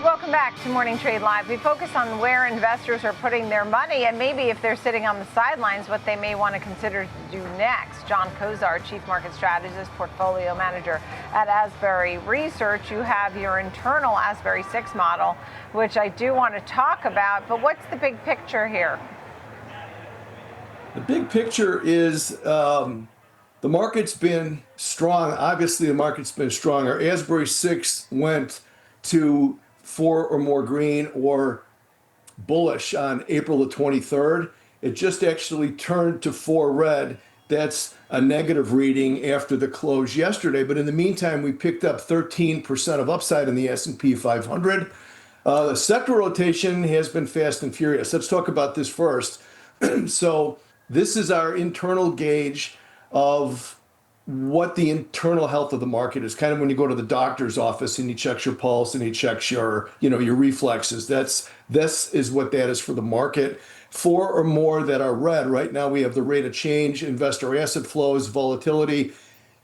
Welcome back to Morning Trade Live. We focus on where investors are putting their money and maybe if they're sitting on the sidelines, what they may want to consider to do next. John Kosar, Chief Market Strategist, Portfolio Manager at Asbury Research. You have your internal Asbury 6 model, which I do want to talk about. But what's the big picture here? The big picture is the market's been strong. Obviously, the market's been strong. Our Asbury 6 went to 4 or more green or bullish on April the 23rd. It just actually turned to 4 red. That's a negative reading after the close yesterday. But in the meantime, we picked up 13% of upside in the S&P 500. The sector rotation has been fast and furious. Let's talk about this first. So this is our internal gauge of what the internal health of the market is. Kind of when you go to the doctor's office and he checks your pulse and he checks your reflexes. This is what that is for the market. 4 or more that are red. Right now we have the rate of change, investor asset flows, volatility,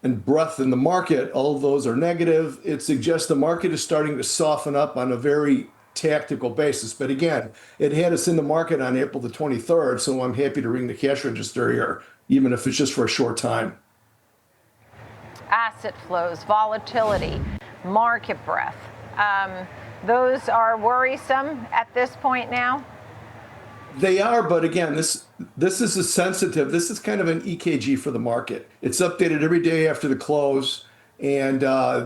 and breadth in the market. All of those are negative. It suggests the market is starting to soften up on a very tactical basis. But again, it had us in the market on April the 23rd, so I'm happy to ring the cash register here, even if it's just for a short time. Asset flows, volatility, market breadth. Those are worrisome at this point now? They are, but again, this is a sensitive, this is kind of an EKG for the market. It's updated every day after the close, and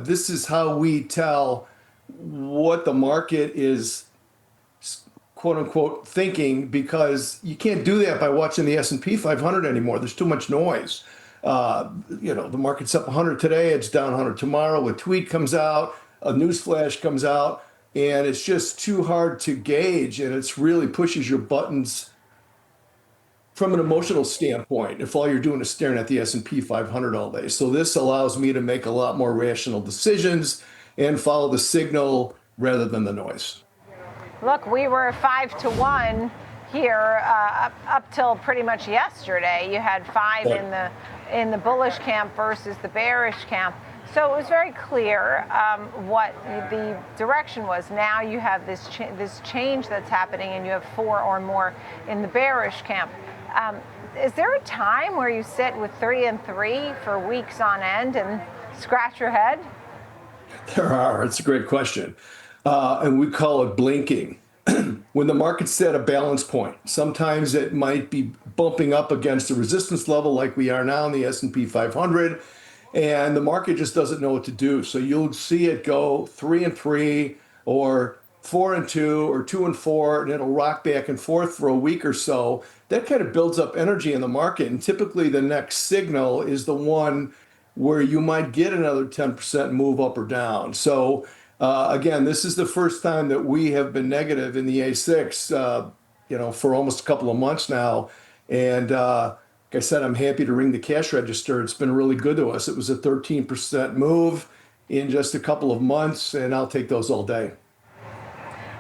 this is how we tell what the market is quote unquote thinking, because you can't do that by watching the S&P 500 anymore. There's too much noise. The market's up 100 today, it's down 100 tomorrow. A tweet comes out, a news flash comes out, and it's just too hard to gauge, and it's really pushes your buttons from an emotional standpoint if all you're doing is staring at the S&P 500 all day. So this allows me to make a lot more rational decisions and follow the signal rather than the noise. Look, we were 5-1 here up till pretty much yesterday. You had 5 in the bullish camp versus the bearish camp. So it was very clear what the direction was. Now you have this change that's happening, and you have 4 or more in the bearish camp. Is there a time where you sit with 3 and 3 for weeks on end and scratch your head? There are. It's a great question. And we call it blinking. When the market's at a balance point, sometimes it might be bumping up against a resistance level like we are now in the S&P 500, and the market just doesn't know what to do. So you'll see it go 3 and 3 or 4 and 2 or 2 and 4, and it'll rock back and forth for a week or so. That kind of builds up energy in the market, and typically the next signal is the one where you might get another 10% move up or down. So again, this is the first time that we have been negative in the A6, for almost a couple of months now. And like I said, I'm happy to ring the cash register. It's been really good to us. It was a 13% move in just a couple of months, and I'll take those all day.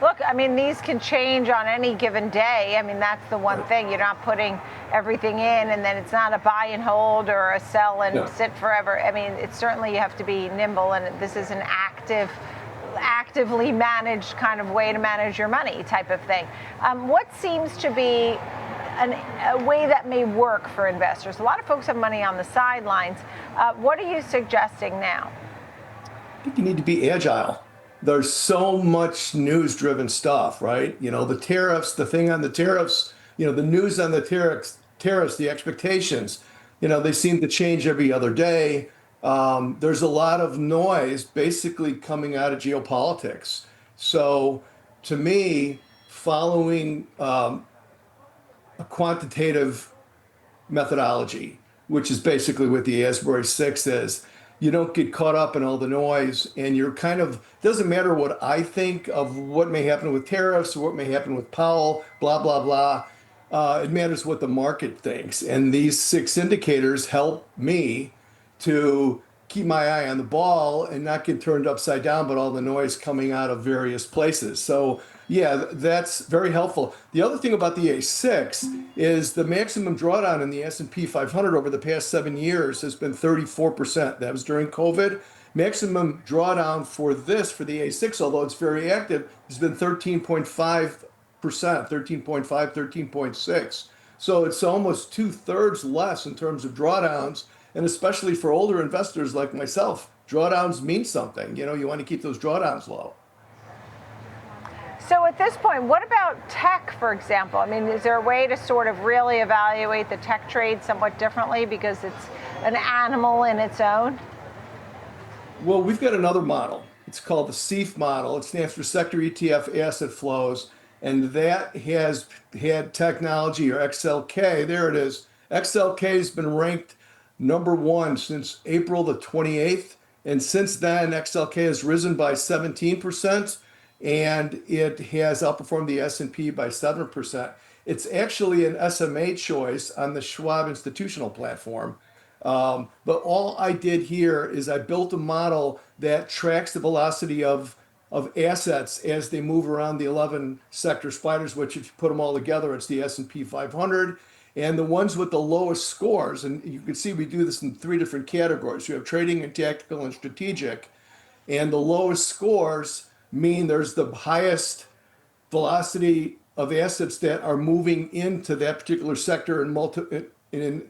Look, I mean, these can change on any given day. I mean, that's the one thing. You're not putting everything in, and then it's not a buy and hold or a sell and sit forever. I mean, it's certainly you have to be nimble, and this is an actively managed kind of way to manage your money type of thing. What seems to be a way that may work for investors? A lot of folks have money on the sidelines. What are you suggesting now? I think you need to be agile. There's so much news-driven stuff, right? The tariffs, the thing on the tariffs, the news on the tariffs, the expectations, they seem to change every other day. There's a lot of noise basically coming out of geopolitics. So to me, following a quantitative methodology, which is basically what the Asbury 6 is, you don't get caught up in all the noise, and you're doesn't matter what I think of what may happen with tariffs or what may happen with Powell, blah, blah, blah. It matters what the market thinks. And these 6 indicators help me to keep my eye on the ball and not get turned upside down, but all the noise coming out of various places. So yeah, that's very helpful. The other thing about the A6 is the maximum drawdown in the S&P 500 over the past 7 years has been 34%. That was during COVID. Maximum drawdown for this, for the A6, although it's very active, has been 13.5%, 13.5, 13.6. So it's almost 2/3 less in terms of drawdowns. And especially for older investors like myself, drawdowns mean something. You know, you want to keep those drawdowns low. So at this point, what about tech, for example? I mean, is there a way to sort of really evaluate the tech trade somewhat differently because it's an animal in its own? Well, we've got another model. It's called the SEAF model. It stands for Sector ETF Asset Flows. And that has had technology, or XLK. There it is. XLK has been ranked #1 since April the 28th. And since then, XLK has risen by 17%, and it has outperformed the S&P by 7%. It's actually an SMA choice on the Schwab institutional platform. But all I did here is I built a model that tracks the velocity of assets as they move around the 11 sector spiders, which if you put them all together, it's the S&P 500. And the ones with the lowest scores, and you can see we do this in 3 different categories. You have trading and tactical and strategic. And the lowest scores mean there's the highest velocity of assets that are moving into that particular sector in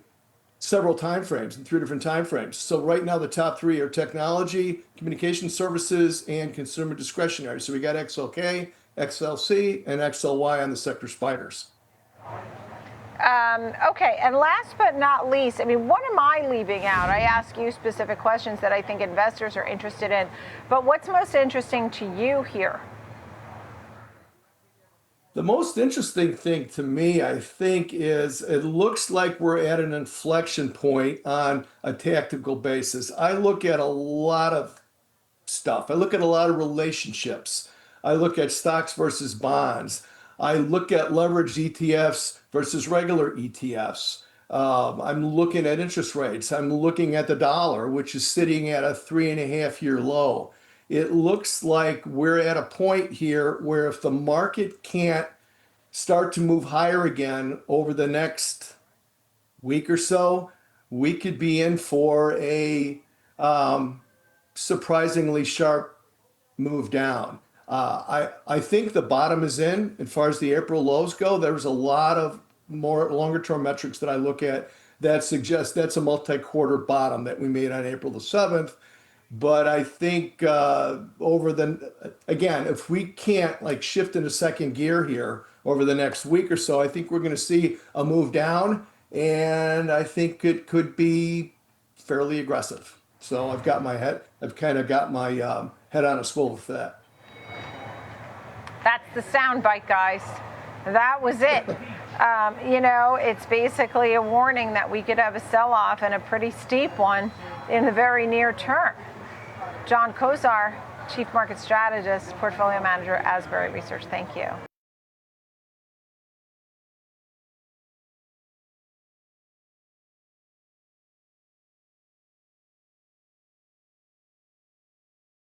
several time frames, in 3 different time frames. So right now the top 3 are technology, communication services, and consumer discretionary. So we got XLK, XLC, and XLY on the sector spiders. Okay, and last but not least, I mean, what am I leaving out? I ask you specific questions that I think investors are interested in, but what's most interesting to you here? The most interesting thing to me, I think, is it looks like we're at an inflection point on a tactical basis. I look at a lot of stuff. I look at a lot of relationships. I look at stocks versus bonds. I look at leveraged ETFs versus regular ETFs. I'm looking at interest rates. I'm looking at the dollar, which is sitting at a 3.5-year low. It looks like we're at a point here where if the market can't start to move higher again over the next week or so, we could be in for a surprisingly sharp move down. I think the bottom is in as far as the April lows go. There's a lot of more longer term metrics that I look at that suggest that's a multi-quarter bottom that we made on April the 7th. But I think again, if we can't like shift into second gear here over the next week or so, I think we're going to see a move down, and I think it could be fairly aggressive. So I've kind of got my head on a swivel for that. That's the sound bite, guys. That was it. You know, it's basically a warning that we could have a sell-off, and a pretty steep one in the very near term. John Kosar, Chief Market Strategist, Portfolio Manager, Asbury Research. Thank you.